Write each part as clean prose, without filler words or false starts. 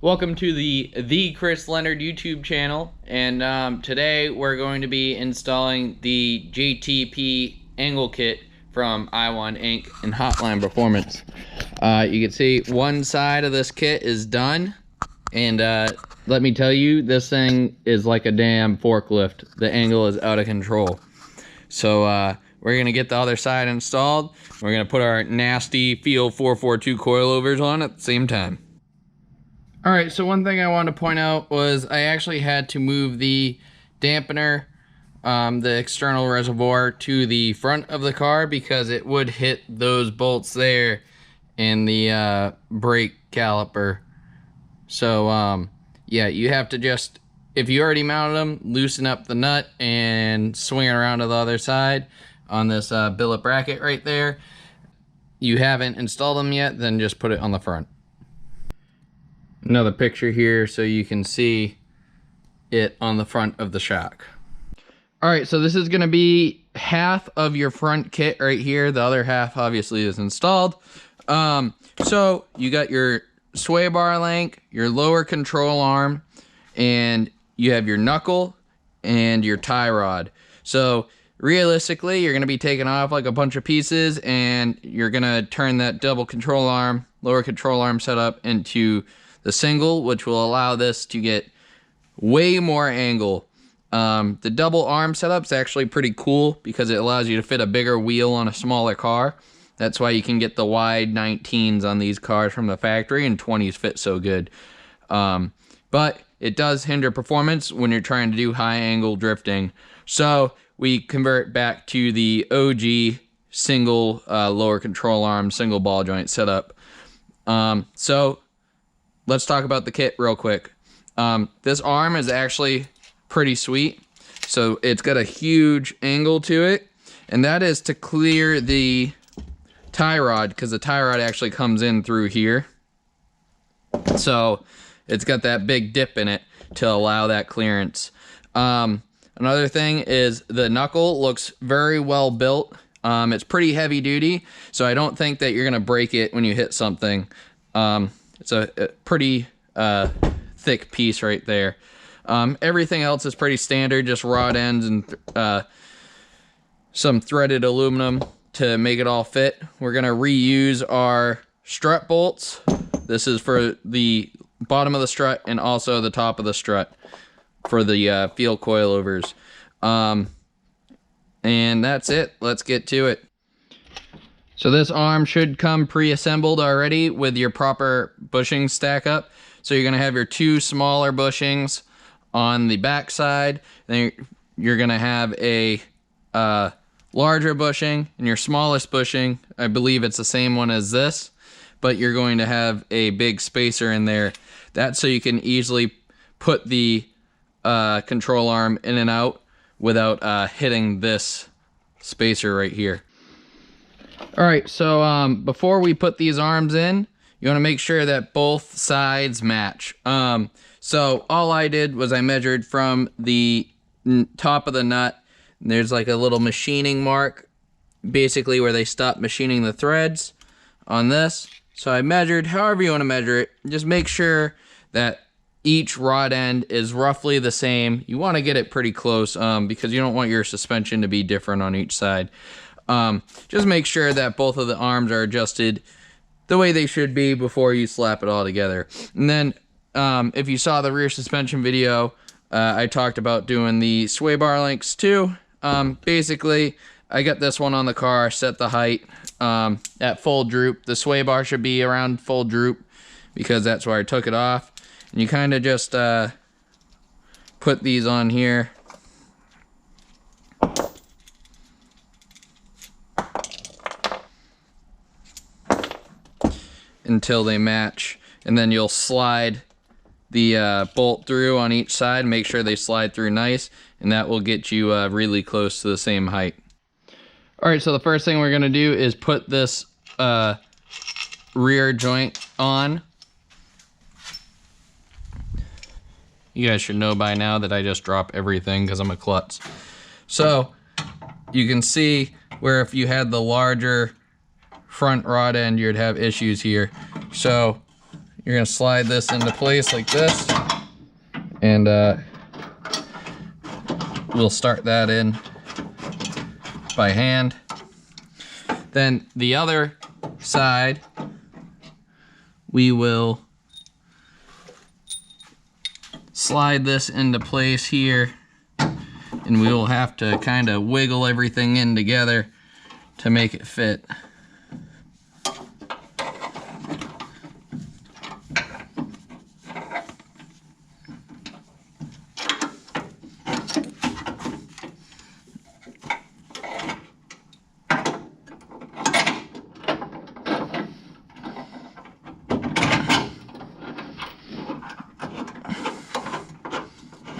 Welcome to the Chris Leonard YouTube channel, and today we're going to be installing the JTP Angle Kit from Iwoninc and Hotline Performance. You can see one side of this kit is done, and let me tell you, this thing is like a damn forklift. The angle is out of control. So we're gonna get the other side installed. We're gonna put our nasty Field 442 coilovers on at the same time. Alright, so one thing I wanted to point out was I actually had to move the dampener, the external reservoir, to the front of the car because it would hit those bolts there in the brake caliper. So yeah, you have to just, if you already mounted them, loosen up the nut and swing it around to the other side on this billet bracket right there. You haven't installed them yet, then just put it on the front. Another picture here so you can see it on the front of the shock. Alright, so this is going to be half of your front kit right here. The other half obviously is installed. So you got your sway bar link, your lower control arm, and you have your knuckle and your tie rod. So realistically, you're going to be taking off like a bunch of pieces, and you're going to turn that double control arm, lower control arm setup into the single, which will allow this to get way more angle. The double arm setup's actually pretty cool because it allows you to fit a bigger wheel on a smaller car. That's why you can get the wide 19s on these cars from the factory, and 20s fit so good. But it does hinder performance when you're trying to do high angle drifting. So we convert back to the OG single lower control arm, single ball joint setup. So let's talk about the kit real quick. This arm is actually pretty sweet. So it's got a huge angle to it, and that is to clear the tie rod, because the tie rod actually comes in through here. So it's got that big dip in it to allow that clearance. Another thing is the knuckle looks very well built. It's pretty heavy duty, so I don't think that you're gonna break it when you hit something. It's a pretty thick piece right there. Everything else is pretty standard, just rod ends and some threaded aluminum to make it all fit. We're gonna reuse our strut bolts. This is for the bottom of the strut and also the top of the strut for the field coilovers. And that's it. Let's get to it. So this arm should come pre-assembled already with your proper bushing stack up. So you're going to have your two smaller bushings on the back side. Then you're going to have a larger bushing, and your smallest bushing, I believe it's the same one as this, but you're going to have a big spacer in there. That's so you can easily put the control arm in and out without hitting this spacer right here. Alright, so before we put these arms in, you want to make sure that both sides match. So all I did was I measured from the top of the nut. There's like a little machining mark, basically where they stop machining the threads on this. So I measured however you want to measure it. Just make sure that each rod end is roughly the same. You want to get it pretty close because you don't want your suspension to be different on each side. Just make sure that both of the arms are adjusted the way they should be before you slap it all together. And then if you saw the rear suspension video, I talked about doing the sway bar links too. Basically, I got this one on the car, set the height at full droop. The sway bar should be around full droop because that's where I took it off. And you kind of just put these on here. Until they match, and then you'll slide the bolt through on each side, make sure they slide through nice, and that will get you really close to the same height. Alright, so the first thing we're going to do is put this rear joint on. You guys should know by now that I just drop everything because I'm a klutz. So you can see where if you had the larger front rod end, you'd have issues here. So you're gonna slide this into place like this, and we'll start that in by hand. Then the other side, we will slide this into place here, and we will have to kind of wiggle everything in together to make it fit.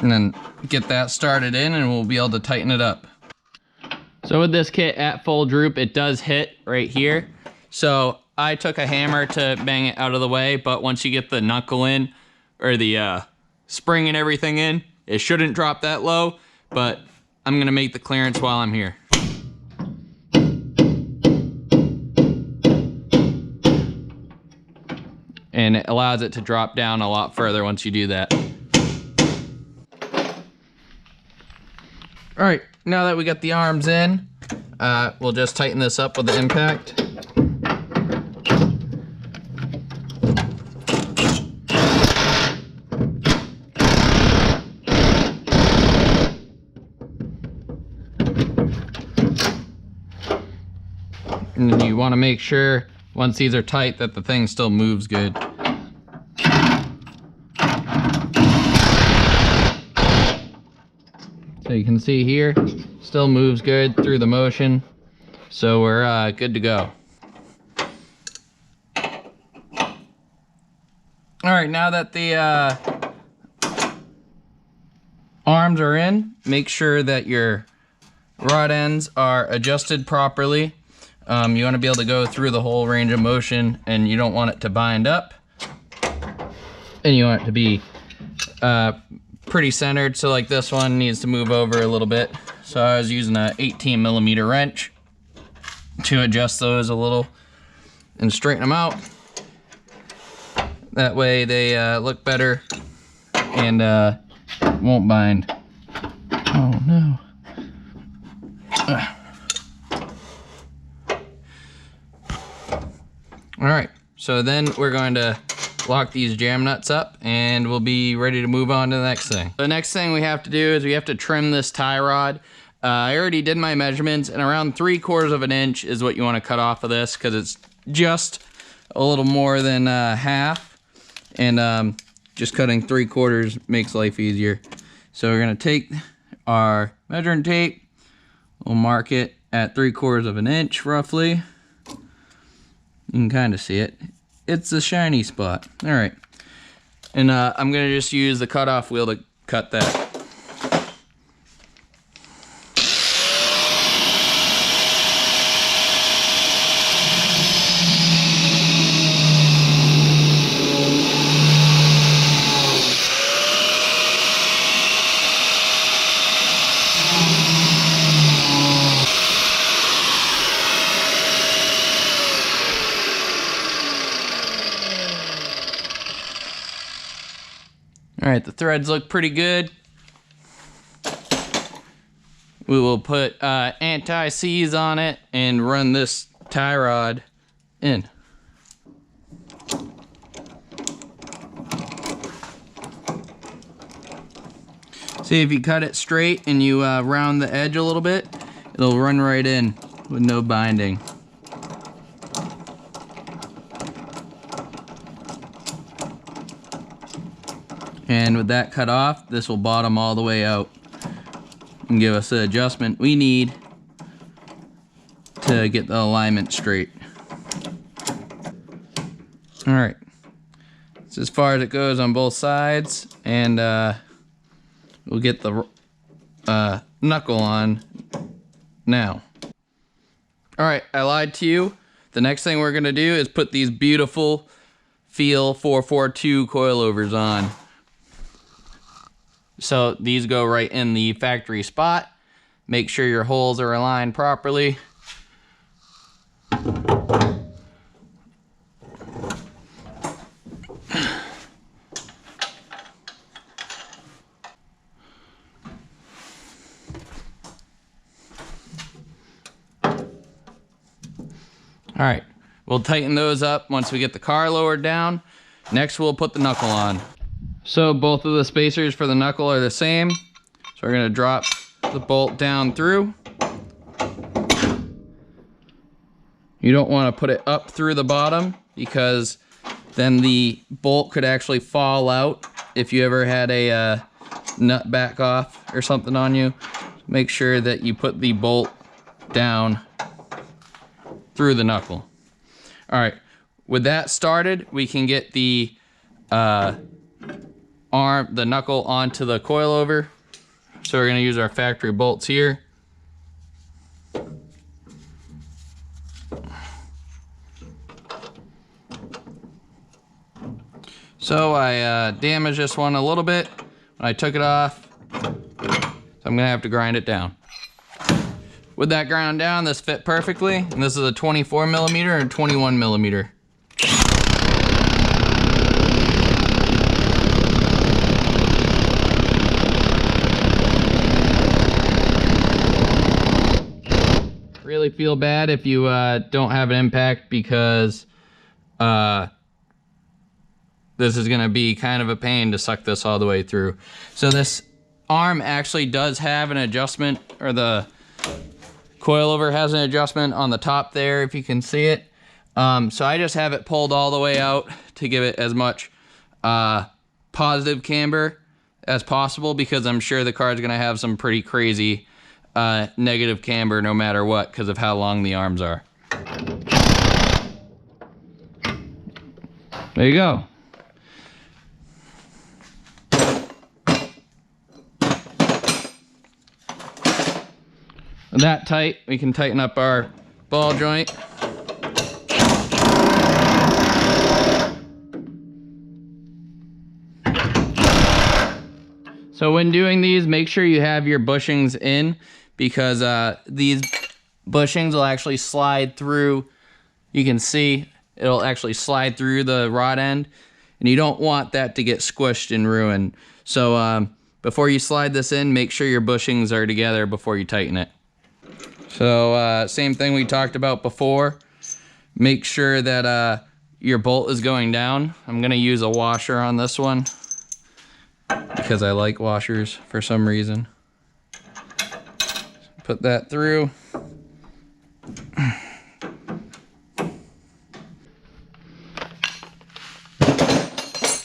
And then get that started in, and we'll be able to tighten it up. So with this kit at full droop, it does hit right here. So I took a hammer to bang it out of the way, but once you get the knuckle in, or the spring and everything in, it shouldn't drop that low, but I'm gonna make the clearance while I'm here. And it allows it to drop down a lot further once you do that. All right, now that we got the arms in, we'll just tighten this up with the impact. And you want to make sure, once these are tight, that the thing still moves good. So you can see here, still moves good through the motion. So we're good to go. All right, now that the arms are in, make sure that your rod ends are adjusted properly. You want to be able to go through the whole range of motion, and you don't want it to bind up. And you want it to be pretty centered, so like this one needs to move over a little bit. So I was using a 18mm wrench to adjust those a little and straighten them out. That way they look better and won't bind. Oh no. All right, so then we're going to lock these jam nuts up, and we'll be ready to move on to the next thing. The next thing we have to do is we have to trim this tie rod. I already did my measurements, and around 3/4 of an inch is what you want to cut off of this, because it's just a little more than half, and just cutting 3/4 makes life easier. So we're gonna take our measuring tape, we'll mark it at 3/4 of an inch roughly. You can kind of see it. It's a shiny spot. All right. And I'm gonna just use the cutoff wheel to cut that. All right, the threads look pretty good. We will put anti-seize on it and run this tie rod in. See, if you cut it straight and you round the edge a little bit, it'll run right in with no binding. And with that cut off, this will bottom all the way out and give us the adjustment we need to get the alignment straight. All right, it's as far as it goes on both sides, and we'll get the knuckle on now. All right, I lied to you. The next thing we're gonna do is put these beautiful Feel 442 coilovers on. So these go right in the factory spot. Make sure your holes are aligned properly. All right, we'll tighten those up once we get the car lowered down. Next, we'll put the knuckle on. So both of the spacers for the knuckle are the same. So we're gonna drop the bolt down through. You don't wanna put it up through the bottom because then the bolt could actually fall out if you ever had a nut back off or something on you. Make sure that you put the bolt down through the knuckle. All right, with that started, we can get the knuckle onto the coilover. So we're gonna use our factory bolts here. So I damaged this one a little bit when I took it off. So I'm gonna have to grind it down. With that ground down, this fit perfectly. And this is a 24 millimeter and 21 millimeter. Really feel bad if you don't have an impact because this is gonna be kind of a pain to suck this all the way through. So this arm actually does have an adjustment, or the coilover has an adjustment on the top there, if you can see it. So I just have it pulled all the way out to give it as much positive camber as possible, because I'm sure the car is gonna have some pretty crazy negative camber no matter what, because of how long the arms are. There you go. With that tight, we can tighten up our ball joint. So when doing these, make sure you have your bushings in, because these bushings will actually slide through. You can see it'll actually slide through the rod end, and you don't want that to get squished and ruined. So before you slide this in, make sure your bushings are together before you tighten it. So same thing we talked about before. Make sure that your bolt is going down. I'm gonna use a washer on this one because I like washers for some reason. Put that through.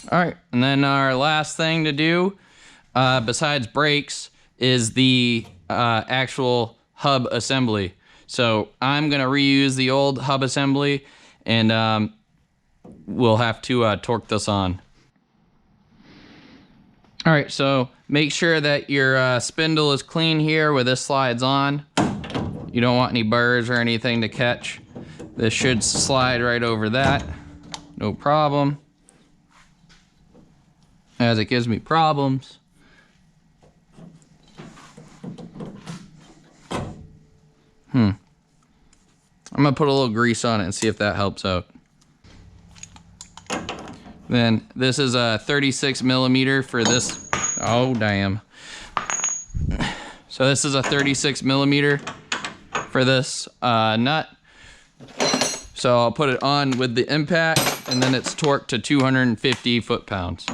All right, and then our last thing to do, besides brakes, is the actual hub assembly. So I'm gonna reuse the old hub assembly, and we'll have to torque this on. All right, so make sure that your spindle is clean here where this slides on. You don't want any burrs or anything to catch. This should slide right over that, no problem. As it gives me problems. I'm gonna put a little grease on it and see if that helps out. Then this is a 36 millimeter for this. Oh, damn. So this is a 36 millimeter for this nut. So I'll put it on with the impact, and then it's torqued to 250 foot-pounds.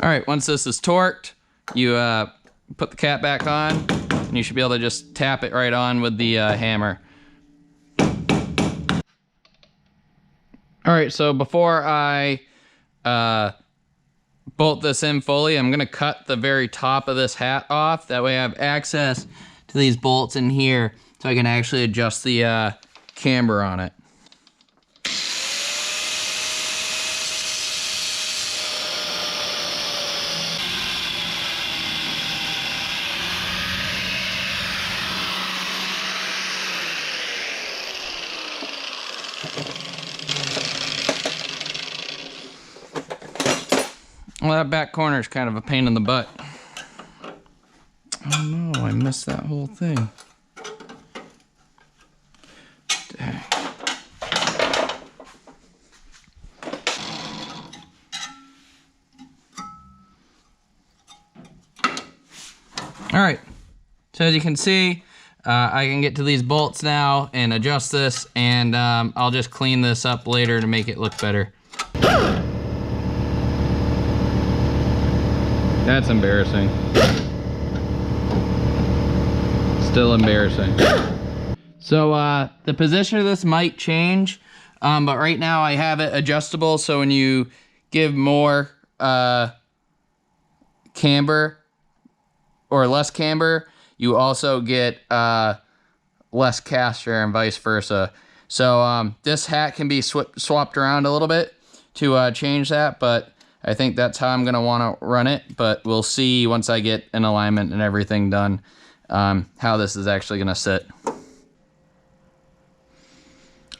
All right, once this is torqued, you put the cap back on, and you should be able to just tap it right on with the hammer. All right, so before I bolt this in fully, I'm gonna cut the very top of this hat off. That way I have access to these bolts in here, so I can actually adjust the camber on it. Well, that back corner is kind of a pain in the butt. Oh no, I missed that whole thing. Dang. All right, so as you can see, I can get to these bolts now and adjust this, and I'll just clean this up later to make it look better. That's embarrassing. Still embarrassing. So the position of this might change, but right now I have it adjustable, so when you give more camber or less camber, you also get less caster and vice versa. So this hat can be swapped around a little bit to change that, but I think that's how I'm gonna wanna run it, but we'll see once I get an alignment and everything done, how this is actually gonna sit.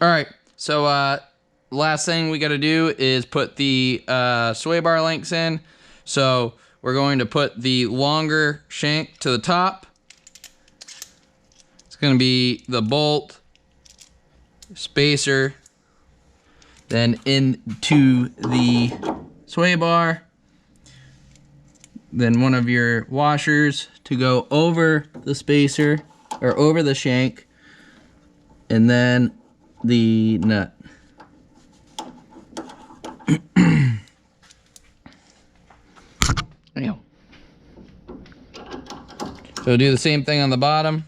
All right, so last thing we gotta do is put the sway bar links in. So we're going to put the longer shank to the top. It's gonna be the bolt, spacer, then into the sway bar, then one of your washers to go over the spacer or over the shank, and then the nut. So do the same thing on the bottom.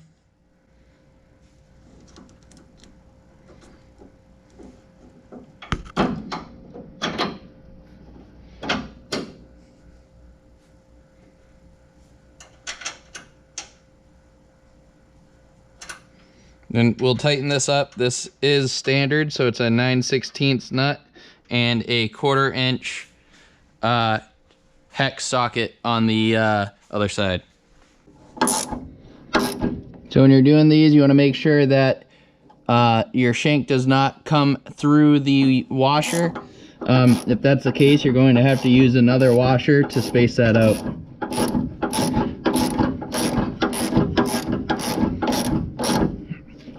Then we'll tighten this up. This is standard, so it's a 9/16 nut and a 1/4 inch hex socket on the other side. So when you're doing these, you want to make sure that your shank does not come through the washer. If that's the case, you're going to have to use another washer to space that out.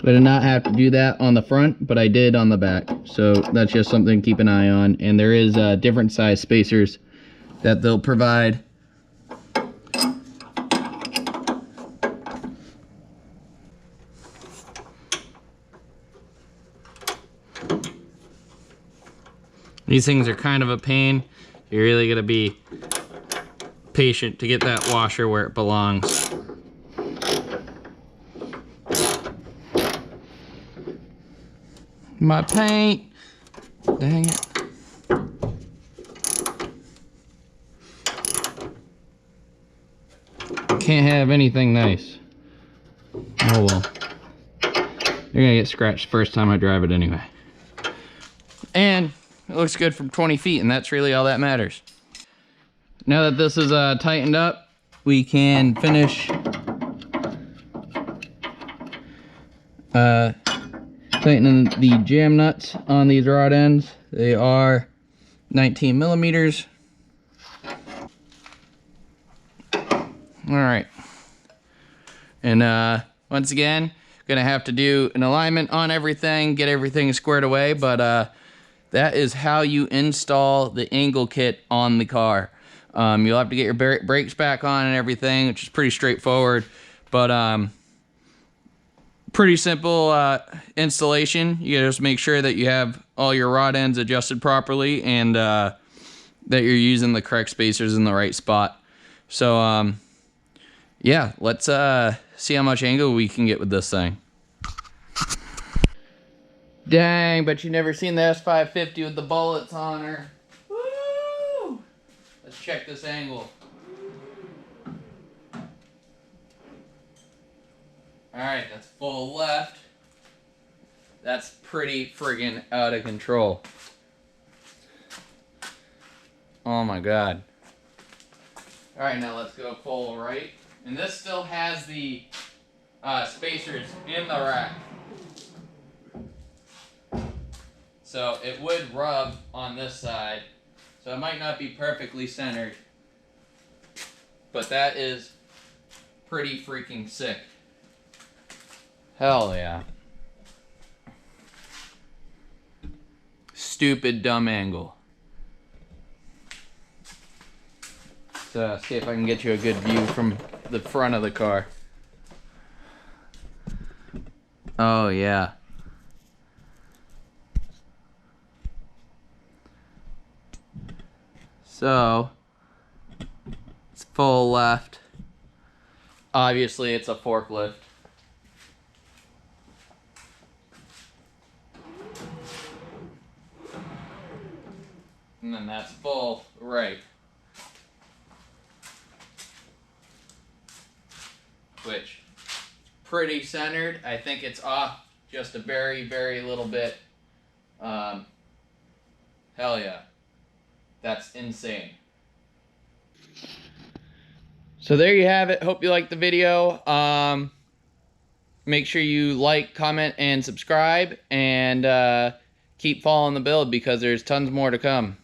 I did not have to do that on the front, but I did on the back. So that's just something to keep an eye on. And there is different size spacers that they'll provide. These things are kind of a pain. You're really gonna be patient to get that washer where it belongs. My paint. Dang it. Can't have anything nice. Oh well. You're gonna get scratched the first time I drive it anyway. And it looks good from 20 feet, and that's really all that matters. Now that this is tightened up, we can finish tightening the jam nuts on these rod ends. They are 19 millimeters. All right. And once again, gonna have to do an alignment on everything, get everything squared away, but that is how you install the angle kit on the car. You'll have to get your brakes back on and everything, which is pretty straightforward, but pretty simple installation. You gotta just make sure that you have all your rod ends adjusted properly and that you're using the correct spacers in the right spot. So yeah, let's see how much angle we can get with this thing. Dang, but you never seen the S550 with the bullets on her. Woo! Let's check this angle. Alright, that's full left. That's pretty friggin' out of control. Oh my god. Alright, now let's go full right. And this still has the spacers in the rack. So it would rub on this side. So it might not be perfectly centered. But that is pretty freaking sick. Hell yeah. Stupid dumb angle. So see if I can get you a good view from the front of the car. Oh yeah. So it's full left. Obviously it's a forklift. And then that's full right. Which, pretty centered. I think it's off just a very, very little bit. Hell yeah. That's insane. So there you have it. Hope you liked the video. Make sure you like, comment, and subscribe. And keep following the build because there's tons more to come.